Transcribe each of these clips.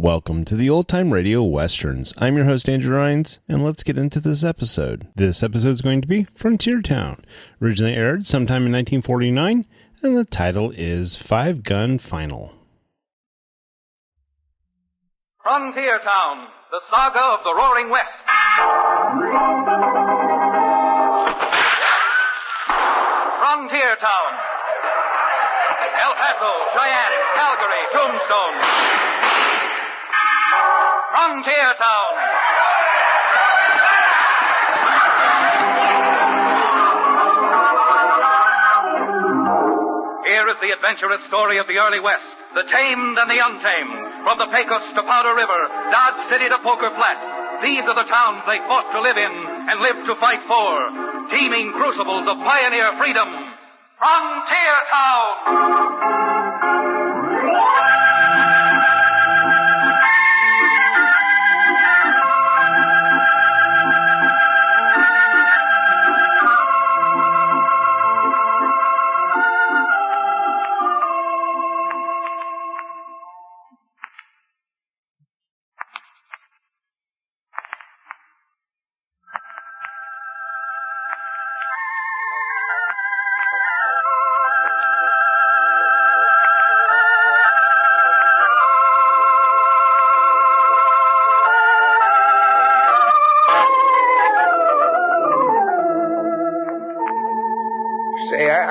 Welcome to the Old Time Radio Westerns. I'm your host, Andrew Rhines, and let's get into this episode. This episode is going to be Frontier Town. Originally aired sometime in 1949, and the title is Five Gun Final. Frontier Town, the saga of the Roaring West. Frontier Town. El Paso, Cheyenne, Calgary, Tombstone. Frontier Town. Here is the adventurous story of the early West, the tamed and the untamed. From the Pecos to Powder River, Dodge City to Poker Flat. These are the towns they fought to live in and lived to fight for. Teeming crucibles of pioneer freedom. Frontier Town!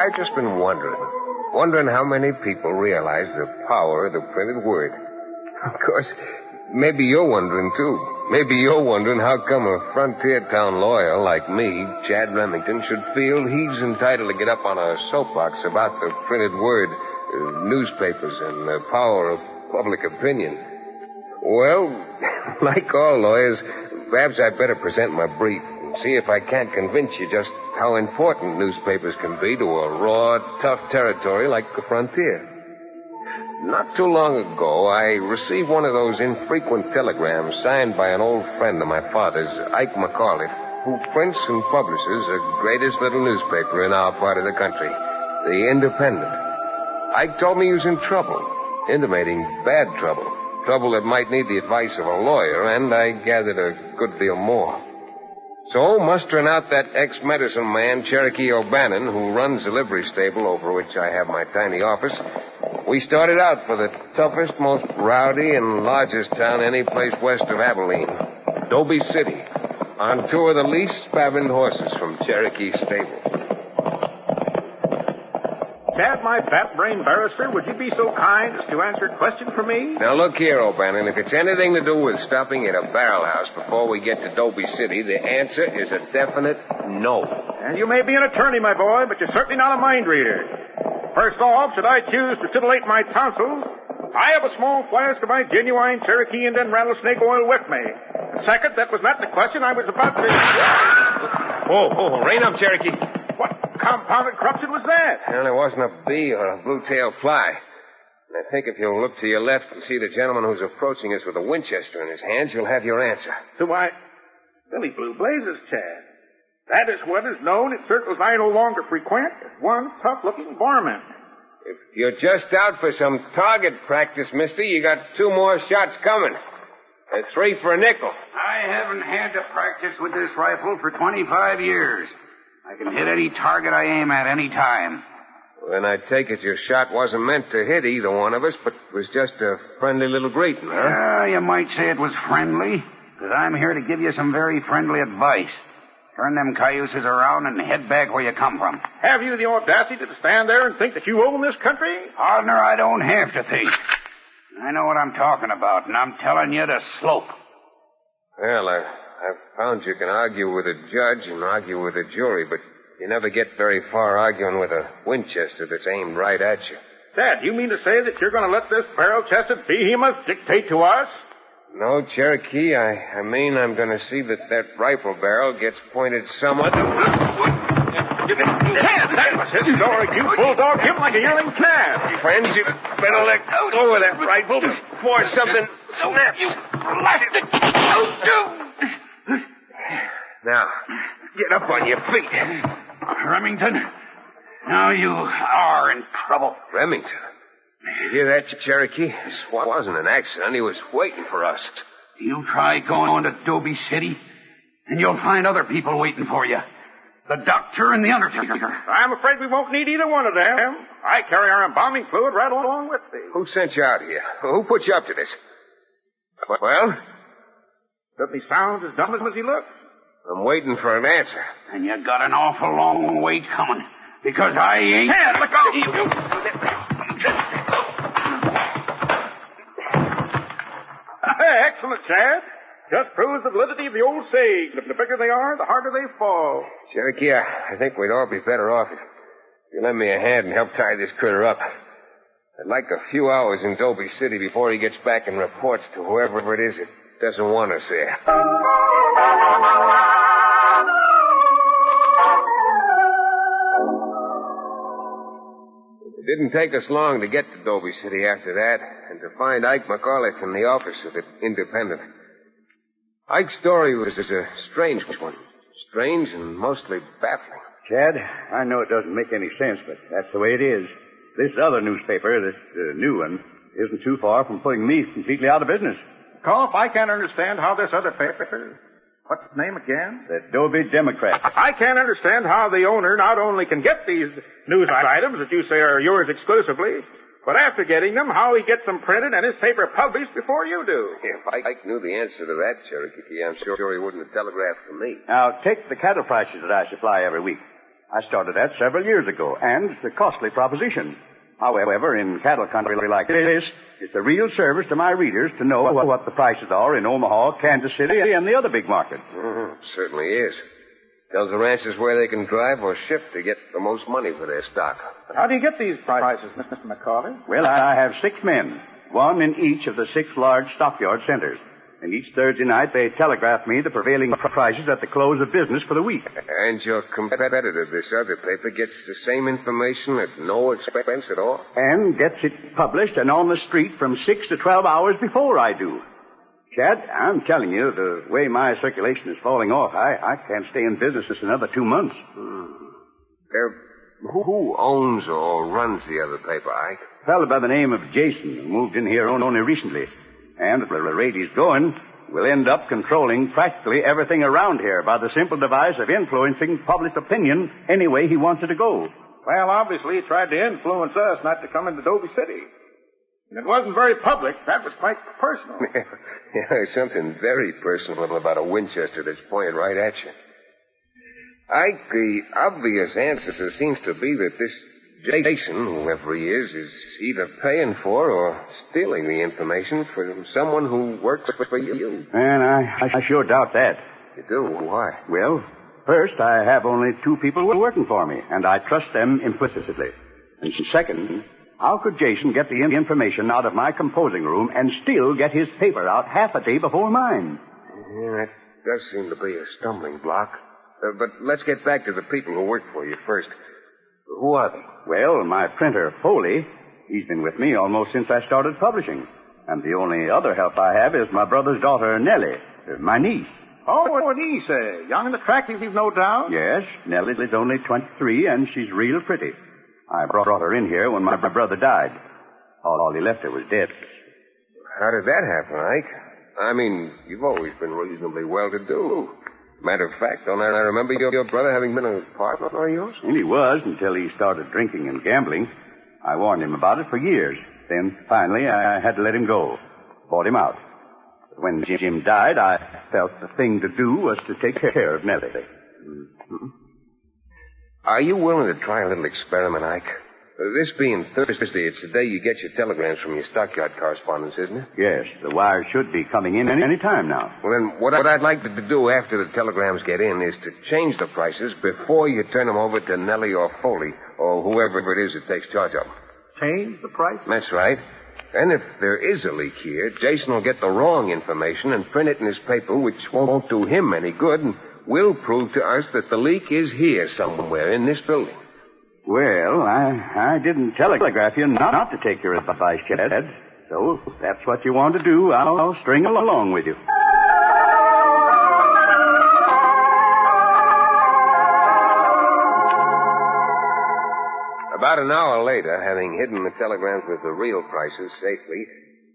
I've just been wondering how many people realize the power of the printed word. Of course, maybe you're wondering, too. Maybe you're wondering how come a frontier town lawyer like me, Chad Remington, should feel he's entitled to get up on a soapbox about the printed word, newspapers, and the power of public opinion. Well, like all lawyers, perhaps I'd better present my brief. See if I can't convince you just how important newspapers can be to a raw, tough territory like the frontier. Not too long ago, I received one of those infrequent telegrams signed by an old friend of my father's, Ike McAuliffe, who prints and publishes the greatest little newspaper in our part of the country, The Independent. Ike told me he was in trouble, intimating bad trouble that might need the advice of a lawyer, and I gathered a good deal more. So, mustering out that ex-medicine man, Cherokee O'Bannon, who runs the livery stable over which I have my tiny office, we started out for the toughest, most rowdy, and largest town any place west of Abilene, Doby City, on two of the least spavined horses from Cherokee stable. Chad, my fat-brained barrister, would you be so kind as to answer a question for me? Now, look here, O'Bannon. If it's anything to do with stopping at a barrel house before we get to Doby City, the answer is a definite no. And you may be an attorney, my boy, but you're certainly not a mind reader. First off, should I choose to titillate my tonsils, I have a small flask of my genuine Cherokee Indian rattlesnake oil with me. Second, that was not the question I was about to... Whoa, rein up, Cherokee. What compounded corruption was that? Well, there wasn't a bee or a blue-tailed fly. And I think if you'll look to your left and see the gentleman who's approaching us with a Winchester in his hands, you'll have your answer. So Billy Blue Blazes, Chad. That is what is known in circles I no longer frequent as one tough-looking barman. If you're just out for some target practice, mister, you got 2 more shots coming. There's 3 for a nickel. I haven't had to practice with this rifle for 25 years. I can hit any target I aim at any time. Well, then I take it your shot wasn't meant to hit either one of us, but was just a friendly little greeting, huh? Yeah, you might say it was friendly, because I'm here to give you some very friendly advice. Turn them cayuses around and head back where you come from. Have you the audacity to stand there and think that you own this country? Partner, I don't have to think. I know what I'm talking about, and I'm telling you to slope. Well, I've found you can argue with a judge and argue with a jury, but you never get very far arguing with a Winchester that's aimed right at you. Dad, you mean to say that you're going to let this barrel-chested behemoth dictate to us? No, Cherokee, I mean I'm going to see that rifle barrel gets pointed somewhat... Dad, that was his story. You bulldogged him like a yearling calf. Friends, you better let go of that rifle before something snaps. Now, get up on your feet. Remington, now you are in trouble. Remington? You hear that, Cherokee? This wasn't an accident. He was waiting for us. You try going to Doby City, and you'll find other people waiting for you. The doctor and the undertaker. I'm afraid we won't need either one of them. I carry our embalming fluid right along with me. Who sent you out here? Who put you up to this? Well? Doesn't he sound as dumb as he looks? I'm waiting for an answer. And you got an awful long wait coming. Because I ain't... Hey, look out! Excellent, Chad. Just proves the validity of the old saying. The bigger they are, the harder they fall. Cherokee, I think we'd all be better off if you lend me a hand and help tie this critter up. I'd like a few hours in Doby City before he gets back and reports to whoever it is that doesn't want us there. It didn't take us long to get to Doby City after that, and to find Ike McAuliffe in the office of the Independent. Ike's story was a strange one. Strange and mostly baffling. Chad, I know it doesn't make any sense, but that's the way it is. This other newspaper, this new one, isn't too far from putting me completely out of business. Cough, I can't understand how this other paper... What's its name again? The Doby Democrat. I can't understand how the owner not only can get these news items that you say are yours exclusively, but after getting them, how he gets them printed and his paper published before you do. If Ike knew the answer to that, Cherokee, I'm sure he wouldn't have telegraphed to me. Now, take the cattle prices that I supply every week. I started that several years ago, and it's a costly proposition. However, in cattle country like this, it's a real service to my readers to know what the prices are in Omaha, Kansas City, and the other big markets. Certainly is. Tells the ranchers where they can drive or ship to get the most money for their stock. How do you get these prices, Mr. McCauley? Well, I have 6 men, one in each of the 6 large stockyard centers. And each Thursday night they telegraph me the prevailing prices at the close of business for the week. And your competitor, this other paper, gets the same information at no expense at all? And gets it published and on the street from 6 to 12 hours before I do. Chad, I'm telling you, the way my circulation is falling off, I can't stay in business just another 2 months. Who owns or runs the other paper, Ike? A fellow by the name of Jason, who moved in here only recently. And at the rate he's going, will end up controlling practically everything around here by the simple device of influencing public opinion any way he wants it to go. Well, obviously he tried to influence us not to come into Doby City. And it wasn't very public. That was quite personal. Yeah, there's something very personal about a Winchester that's pointed right at you. Ike, the obvious answer seems to be that this Jason, whoever he is either paying for or stealing the information from someone who works for you. And I sure doubt that. You do? Why? Well, first, I have only 2 people working for me, and I trust them implicitly. And second, how could Jason get the information out of my composing room and still get his paper out half a day before mine? Yeah, that does seem to be a stumbling block. But let's get back to the people who work for you first. Who are they? Well, my printer, Foley, he's been with me almost since I started publishing. And the only other help I have is my brother's daughter, Nellie, my niece. Oh, what do you say? Young and attractive, you've no doubt? Yes, Nellie's only 23, and she's real pretty. I brought her in here when my brother died. All he left her was dead. How did that happen, Ike? I mean, you've always been reasonably well-to-do. Matter of fact, don't I remember your brother having been a partner of yours? And he was until he started drinking and gambling. I warned him about it for years. Then, finally, I had to let him go. Bought him out. But when Jim died, I felt the thing to do was to take care of Nellie. Mm-hmm. Are you willing to try a little experiment, Ike? This being Thursday, it's the day you get your telegrams from your stockyard correspondents, isn't it? Yes, the wire should be coming in any time now. Well, then, what I'd like to do after the telegrams get in is to change the prices before you turn them over to Nellie or Foley, or whoever it is that takes charge of them. Change the price? That's right. And if there is a leak here, Jason will get the wrong information and print it in his paper, which won't do him any good, and will prove to us that the leak is here somewhere in this building. Well, I didn't telegraph you not to take your advice, Chad. So if that's what you want to do, I'll string along with you. About an hour later, having hidden the telegrams with the real prices safely,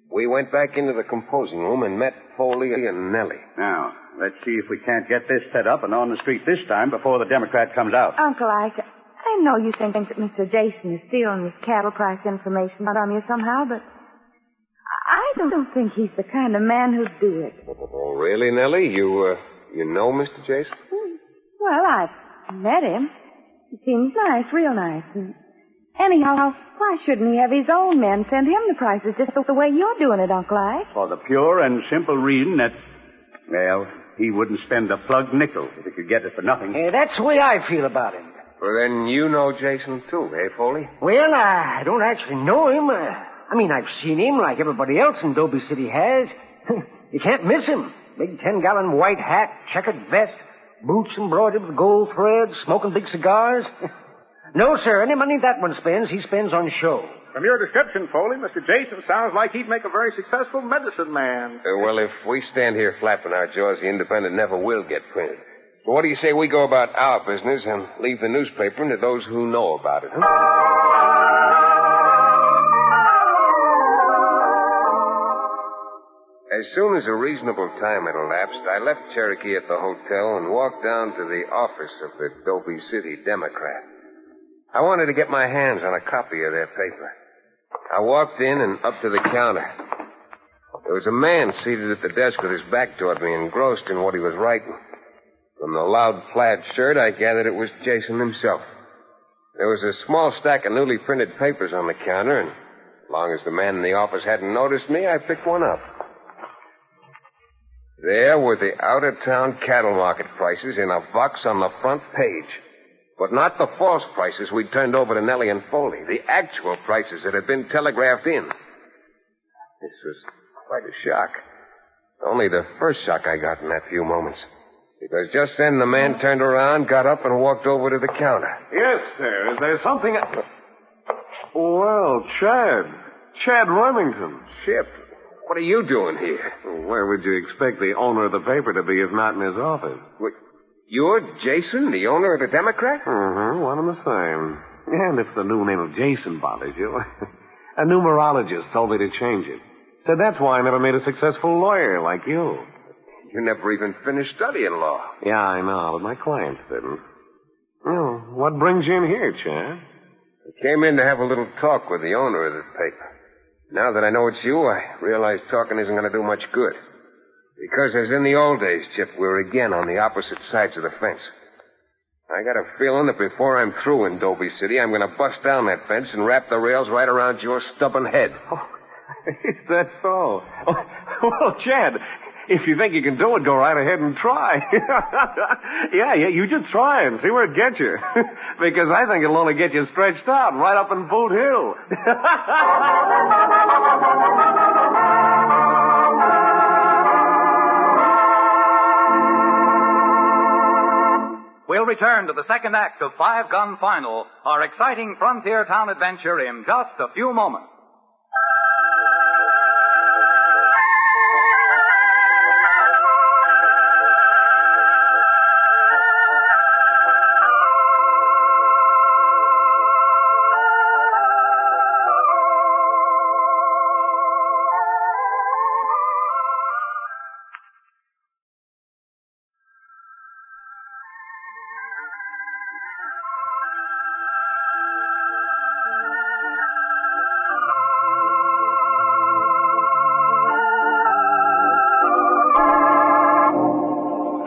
we went back into the composing room and met Foley and Nellie. Now, let's see if we can't get this set up and on the street this time before the Democrat comes out. Uncle Ike, I know you think that Mr. Jason is stealing this cattle price information from you somehow, but I don't think he's the kind of man who'd do it. Oh, really, Nellie? You know Mr. Jason? Well, I've met him. He seems nice, real nice. And anyhow, why shouldn't he have his own men send him the prices just the way you're doing it, Uncle Ike? For the pure and simple reason that, well, he wouldn't spend a plugged nickel if he could get it for nothing. That's the way I feel about him. Well, then you know Jason, too, eh, Foley? Well, I don't actually know him. I've seen him like everybody else in Doby City has. You can't miss him. Big 10-gallon white hat, checkered vest, boots embroidered with gold threads, smoking big cigars. No, sir, any money that one spends, he spends on show. From your description, Foley, Mr. Jason sounds like he'd make a very successful medicine man. Well, if we stand here flapping our jaws, the Independent never will get printed. So what do you say we go about our business and leave the newspaper to those who know about it, huh? As soon as a reasonable time had elapsed, I left Cherokee at the hotel and walked down to the office of the Doby City Democrat. I wanted to get my hands on a copy of their paper. I walked in and up to the counter. There was a man seated at the desk with his back toward me, engrossed in what he was writing. From the loud plaid shirt, I gathered it was Jason himself. There was a small stack of newly printed papers on the counter, and as long as the man in the office hadn't noticed me, I picked one up. There were the out-of-town cattle market prices in a box on the front page. But not the false prices we'd turned over to Nellie and Foley. The actual prices that had been telegraphed in. This was quite a shock. Only the first shock I got in that few moments. Because just then the man turned around, got up, and walked over to the counter. Yes, sir. Is there something... Well, Chad Remington. Chip, what are you doing here? Where would you expect the owner of the paper to be if not in his office? What, you're Jason, the owner of the Democrat? One and the same. And if the new name of Jason bothers you, a numerologist told me to change it. Said that's why I never made a successful lawyer like you. You never even finished studying law. Yeah, I know, but my clients didn't. Well, what brings you in here, Chad? I came in to have a little talk with the owner of the paper. Now that I know it's you, I realize talking isn't going to do much good. Because as in the old days, Chip, we're again on the opposite sides of the fence. I got a feeling that before I'm through in Doby City, I'm going to bust down that fence and wrap the rails right around your stubborn head. Oh, is that so? Well, Chad, if you think you can do it, go right ahead and try. Yeah, you just try and see where it gets you. Because I think it'll only get you stretched out right up in Boot Hill. We'll return to the second act of Five Gun Final, our exciting frontier town adventure, in just a few moments.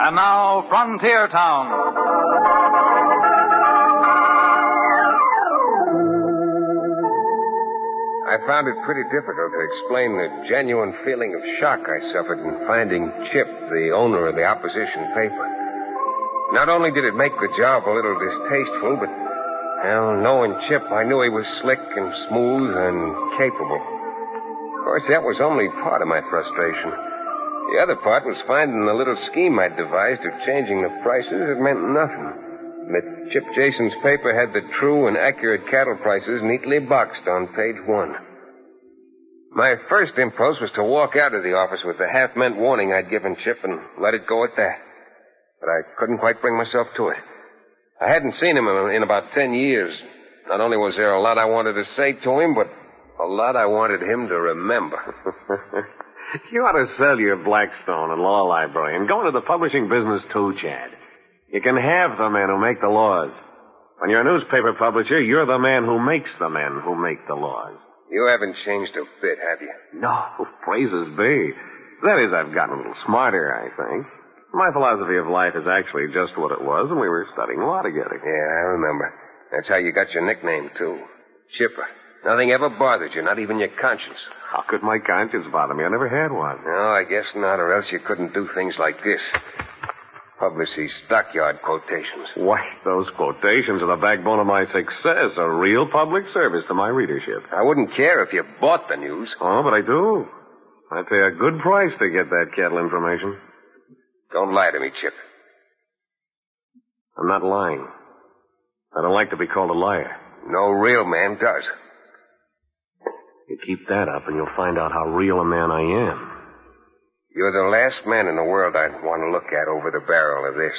And now, Frontier Town. I found it pretty difficult to explain the genuine feeling of shock I suffered in finding Chip, the owner of the opposition paper. Not only did it make the job a little distasteful, but, well, knowing Chip, I knew he was slick and smooth and capable. Of course, that was only part of my frustration. The other part was finding the little scheme I'd devised of changing the prices that meant nothing. That Chip Jason's paper had the true and accurate cattle prices neatly boxed on page 1. My first impulse was to walk out of the office with the half-meant warning I'd given Chip and let it go at that. But I couldn't quite bring myself to it. I hadn't seen him in about 10 years. Not only was there a lot I wanted to say to him, but a lot I wanted him to remember. You ought to sell your Blackstone and law library and go into the publishing business too, Chad. You can have the men who make the laws. When you're a newspaper publisher, you're the man who makes the men who make the laws. You haven't changed a bit, have you? No, praises be. That is, I've gotten a little smarter, I think. My philosophy of life is actually just what it was when we were studying law together. Yeah, I remember. That's how you got your nickname, too. Chipper. Nothing ever bothered you, not even your conscience. How could my conscience bother me? I never had one. No, I guess not, or else you couldn't do things like this. Publish these stockyard quotations. Why, those quotations are the backbone of my success, a real public service to my readership. I wouldn't care if you bought the news. Oh, but I do. I pay a good price to get that cattle information. Don't lie to me, Chip. I'm not lying. I don't like to be called a liar. No real man does. You keep that up and you'll find out how real a man I am. You're the last man in the world I'd want to look at over the barrel of this.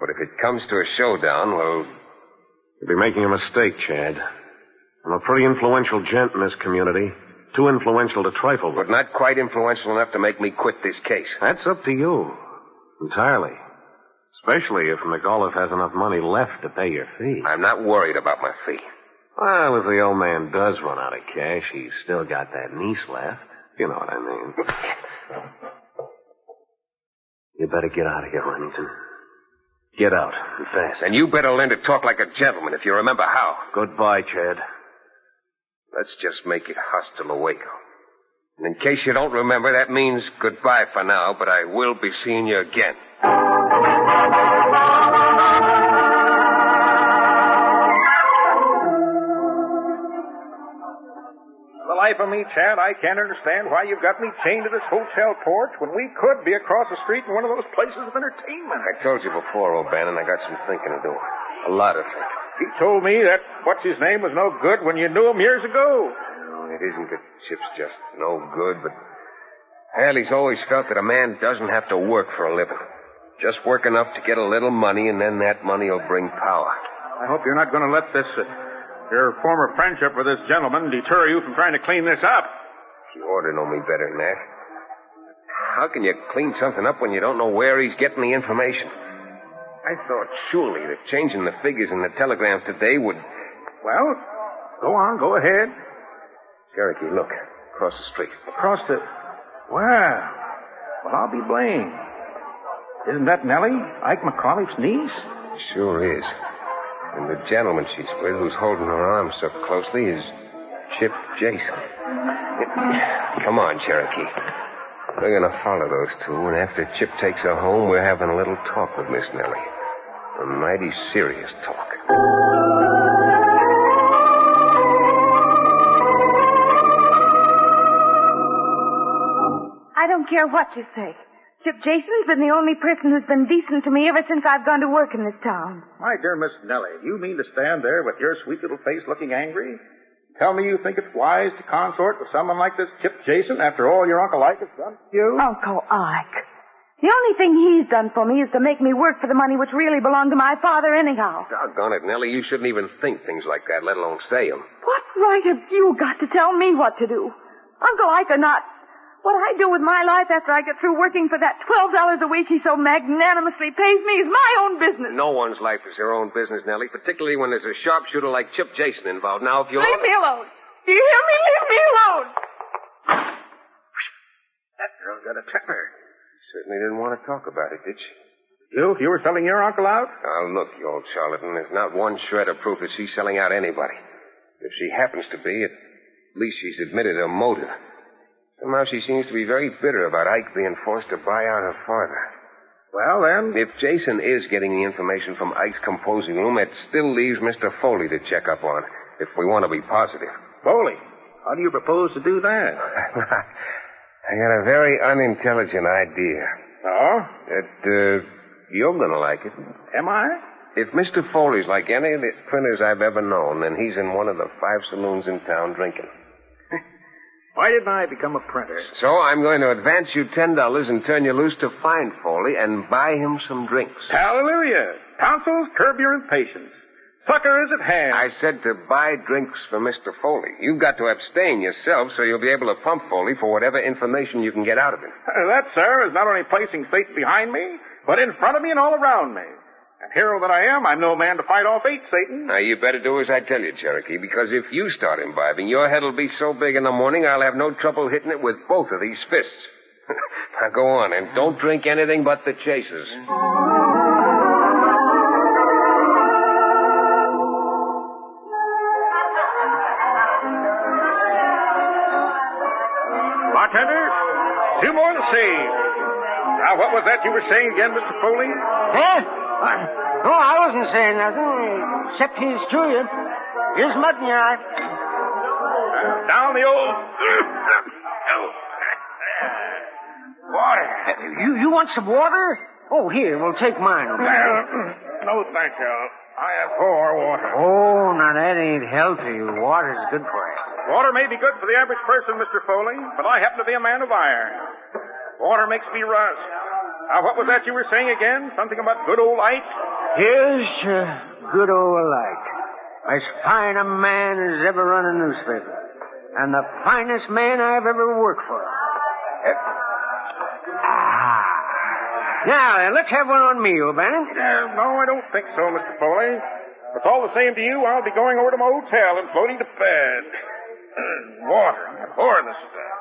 But if it comes to a showdown, well... You'll be making a mistake, Chad. I'm a pretty influential gent in this community. Too influential to trifle with. But not quite influential enough to make me quit this case. That's up to you. Entirely. Especially if McAuliffe has enough money left to pay your fee. I'm not worried about my fee. Well, if the old man does run out of cash, he's still got that niece left. You know what I mean. You better get out of here, Remington. Get out, and fast. And you better learn to talk like a gentleman if you remember how. Goodbye, Chad. Let's just make it hostile a Waco. And in case you don't remember, that means goodbye for now, but I will be seeing you again. The life of me, Chad, I can't understand why you've got me chained to this hotel porch when we could be across the street in one of those places of entertainment. I told you before, O'Bannon, I got some thinking to do. A lot of thinking. You told me that what's-his-name was no good when you knew him years ago. No, it isn't that Chip's just no good, but Haley's always felt that a man doesn't have to work for a living. Just work enough to get a little money, and then that money will bring power. I hope you're not going to let this, your former friendship with this gentleman deter you from trying to clean this up. You ought to know me better than that. How can you clean something up when you don't know where he's getting the information? I thought surely that changing the figures in the telegram today would... Well, go on, go ahead. Cherokee, look. Across the street. Across the... Well, I'll be blamed. Isn't that Nellie, Ike McAuliffe's niece? Sure is. And the gentleman she's with, who's holding her arm so closely, is Chip Jason. Come on, Cherokee. We're going to follow those two, and after Chip takes her home, we're having a little talk with Miss Nellie. A mighty serious talk. I don't care what you say. Chip Jason's been the only person who's been decent to me ever since I've gone to work in this town. My dear Miss Nellie, you mean to stand there with your sweet little face looking angry? Tell me you think it's wise to consort with someone like this Chip Jason after all your Uncle Ike has done for you? Uncle Ike. The only thing he's done for me is to make me work for the money which really belonged to my father anyhow. Doggone it, Nellie, you shouldn't even think things like that, let alone say them. What right have you got to tell me what to do? Uncle Ike or not, what I do with my life after I get through working for that $12 a week he so magnanimously pays me is my own business. No one's life is their own business, Nellie, particularly when there's a sharpshooter like Chip Jason involved. Now, if you'll... Leave me alone. Do you hear me? Leave me alone. That girl's got a temper. Certainly didn't want to talk about it, did she? You were selling your uncle out? Now, look, you old charlatan, there's not one shred of proof that she's selling out anybody. If she happens to be, at least she's admitted her motive. Somehow she seems to be very bitter about Ike being forced to buy out her father. Well, then... If Jason is getting the information from Ike's composing room, it still leaves Mr. Foley to check up on, if we want to be positive. Foley? How do you propose to do that? I got a very unintelligent idea. Oh? That, you're going to like it. Am I? If Mr. Foley's like any of the printers I've ever known, then he's in one of the 5 saloons in town drinking. Why didn't I become a printer? So I'm going to advance you $10 and turn you loose to find Foley and buy him some drinks. Hallelujah. Tonsils, curb your impatience. Sucker is at hand. I said to buy drinks for Mr. Foley. You've got to abstain yourself so you'll be able to pump Foley for whatever information you can get out of him. That, sir, is not only placing Satan behind me, but in front of me and all around me. And hero that I am, I'm no man to fight off 8, Satan. Now, you better do as I tell you, Cherokee, because if you start imbibing, your head'll be so big in the morning I'll have no trouble hitting it with both of these fists. Now, go on, and don't drink anything but the chasers. Bartender, 2 more to save. Now, what was that you were saying again, Mr. Foley? Huh? No, I wasn't saying nothing, except he's to you. Here's mud in your eye. Down the old... Water. You want some water? Oh, here, we'll take mine. No, thank you. I have poor water. Oh, now that ain't healthy. Water's good for you. Water may be good for the average person, Mr. Foley, but I happen to be a man of iron. Water makes me rust. Now, what was that you were saying again? Something about good old Ike? Here's good old Ike. As fine a man as ever run a newspaper. And the finest man I've ever worked for. Now, then, let's have one on me, O'Bannon. No, I don't think so, Mr. Foley. If it's all the same to you, I'll be going over to my hotel and floating to bed. Water. I'm abhorring this stuff.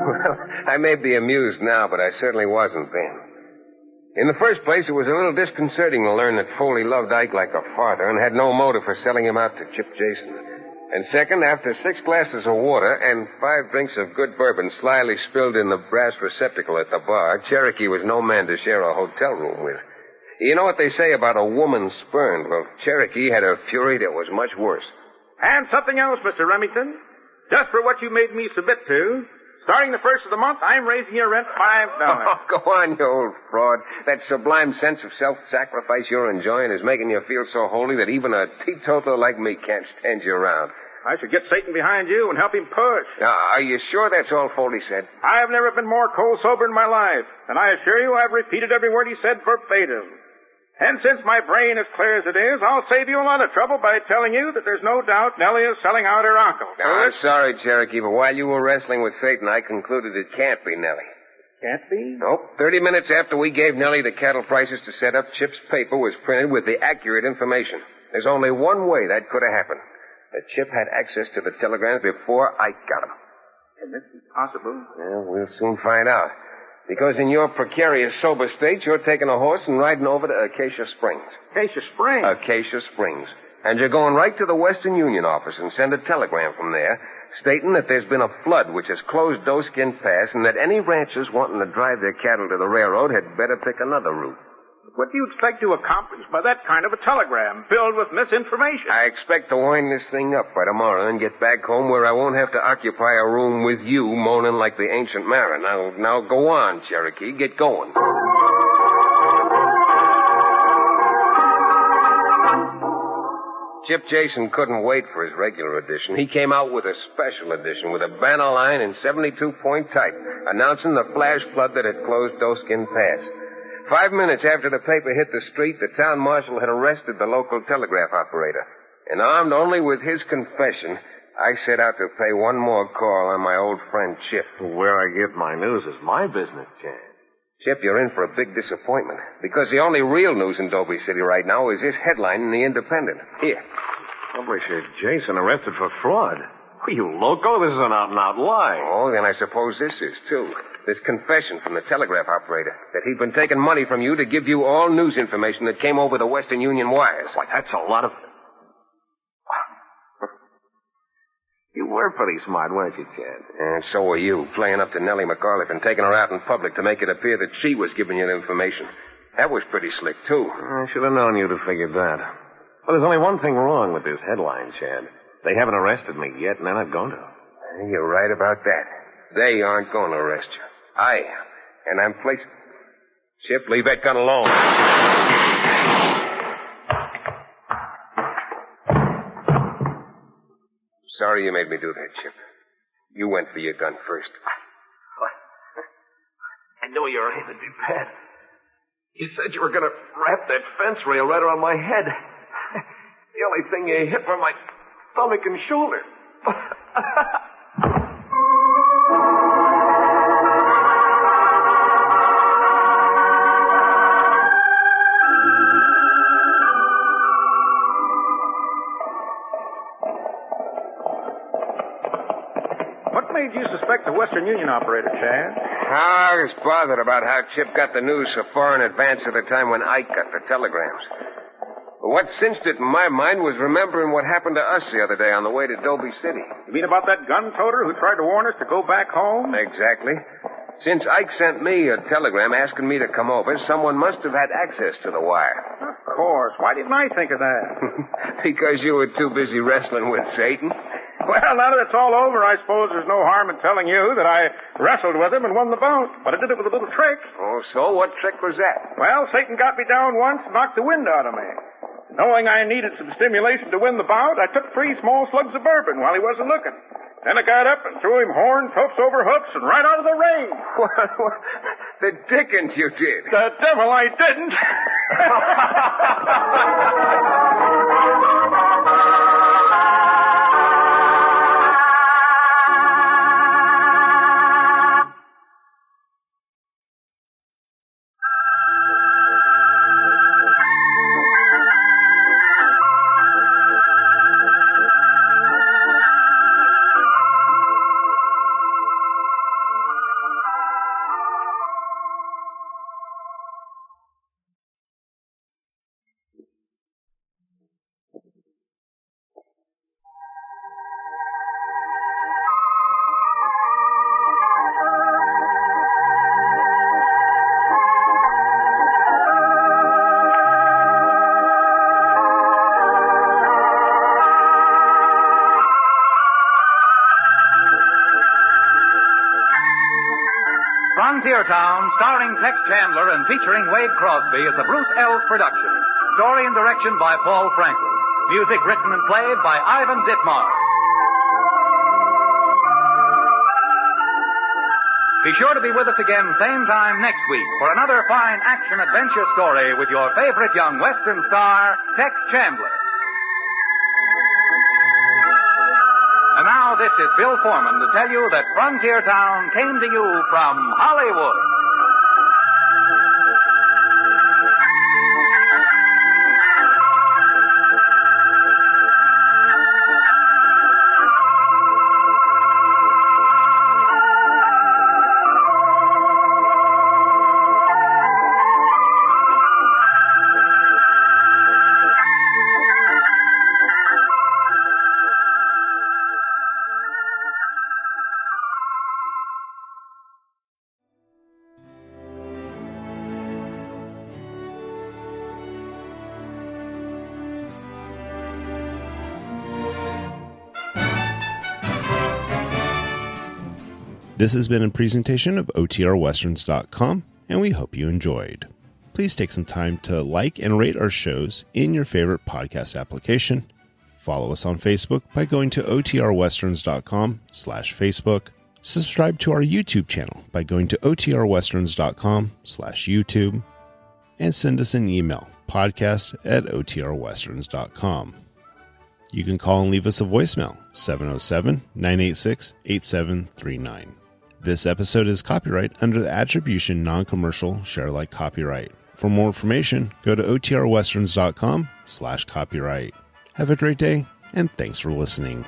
Well, I may be amused now, but I certainly wasn't then. In the first place, it was a little disconcerting to learn that Foley loved Ike like a father and had no motive for selling him out to Chip Jason. And second, after 6 glasses of water and 5 drinks of good bourbon slyly spilled in the brass receptacle at the bar, Cherokee was no man to share a hotel room with. You know what they say about a woman spurned? Well, Cherokee had a fury that was much worse. And something else, Mr. Remington. Just for what you made me submit to, starting the first of the month, I'm raising your rent $5. Oh, go on, you old fraud. That sublime sense of self-sacrifice you're enjoying is making you feel so holy that even a teetotaler like me can't stand you around. I should get Satan behind you and help him push. Now, are you sure that's all Foley said? I have never been more cold sober in my life, and I assure you I've repeated every word he said verbatim. And since my brain is clear as it is, I'll save you a lot of trouble by telling you that there's no doubt Nellie is selling out her uncle. I'm sorry, Cherokee, but while you were wrestling with Satan, I concluded it can't be Nellie. Can't be? Nope. 30 minutes after we gave Nellie the cattle prices to set up, Chip's paper was printed with the accurate information. There's only one way that could have happened. That Chip had access to the telegrams before I got them. Can this be possible? Well, we'll soon find out. Because in your precarious sober state, you're taking a horse and riding over to Acacia Springs. Acacia Springs? Acacia Springs. And you're going right to the Western Union office and send a telegram from there stating that there's been a flood which has closed Doeskin Pass and that any ranchers wanting to drive their cattle to the railroad had better pick another route. What do you expect to accomplish by that kind of a telegram filled with misinformation? I expect to wind this thing up by tomorrow and get back home where I won't have to occupy a room with you moaning like the ancient mariner. Now go on, Cherokee. Get going. Chip Jason couldn't wait for his regular edition. He came out with a special edition with a banner line in 72-point type announcing the flash flood that had closed Doeskin Pass. 5 minutes after the paper hit the street, the town marshal had arrested the local telegraph operator. And armed only with his confession, I set out to pay one more call on my old friend Chip. Where I get my news is my business, Chad. Chip, you're in for a big disappointment. Because the only real news in Doby City right now is this headline in the Independent. Here. Publisher Jason arrested for fraud. Are you loco? This is an out-and-out lie. Oh, then I suppose this is, too. This confession from the telegraph operator that he'd been taking money from you to give you all news information that came over the Western Union wires. Why, that's a lot of... You were pretty smart, weren't you, Chad? And so were you, playing up to Nellie McAuliffe and taking her out in public to make it appear that she was giving you the information. That was pretty slick, too. I should have known you'd have figured that. But there's only one thing wrong with this headline, Chad. They haven't arrested me yet, and they're not going to. You're right about that. They aren't going to arrest you. I am. And I'm placed... Chip, leave that gun alone. Sorry you made me do that, Chip. You went for your gun first. I know you're aiming me, Pat. You said you were going to wrap that fence rail right around my head. The only thing you hit were my stomach and shoulder. What made you suspect the Western Union operator, Chad? I was bothered about how Chip got the news so far in advance of the time when Ike got the telegrams. But what cinched it in my mind was remembering what happened to us the other day on the way to Doby City. You mean about that gun toter who tried to warn us to go back home? Exactly. Since Ike sent me a telegram asking me to come over, someone must have had access to the wire. Of course. Why didn't I think of that? Because you were too busy wrestling with Satan. Well, now that it's all over, I suppose there's no harm in telling you that I wrestled with him and won the bout. But I did it with a little trick. Oh, so? What trick was that? Well, Satan got me down once and knocked the wind out of me. Knowing I needed some stimulation to win the bout, I took 3 small slugs of bourbon while he wasn't looking. Then I got up and threw him horns, hoofs over hoofs, and right out of the ring. What? The dickens you did. The devil I didn't. Frontier Town, starring Tex Chandler and featuring Wade Crosby, is a Bruce Ells production. Story and direction by Paul Franklin. Music written and played by Ivan Ditmar. Be sure to be with us again same time next week for another fine action-adventure story with your favorite young Western star, Tex Chandler. And now this is Bill Foreman to tell you that Frontier Town came to you from Hollywood. This has been a presentation of OTRWesterns.com, and we hope you enjoyed. Please take some time to like and rate our shows in your favorite podcast application. Follow us on Facebook by going to OTRWesterns.com/Facebook. Subscribe to our YouTube channel by going to OTRWesterns.com/YouTube. And send us an email, podcast@OTRWesterns.com. You can call and leave us a voicemail, 707-986-8739. This episode is copyright under the Attribution Non-Commercial Share-alike copyright. For more information, go to OTRWesterns.com/copyright. Have a great day, and thanks for listening.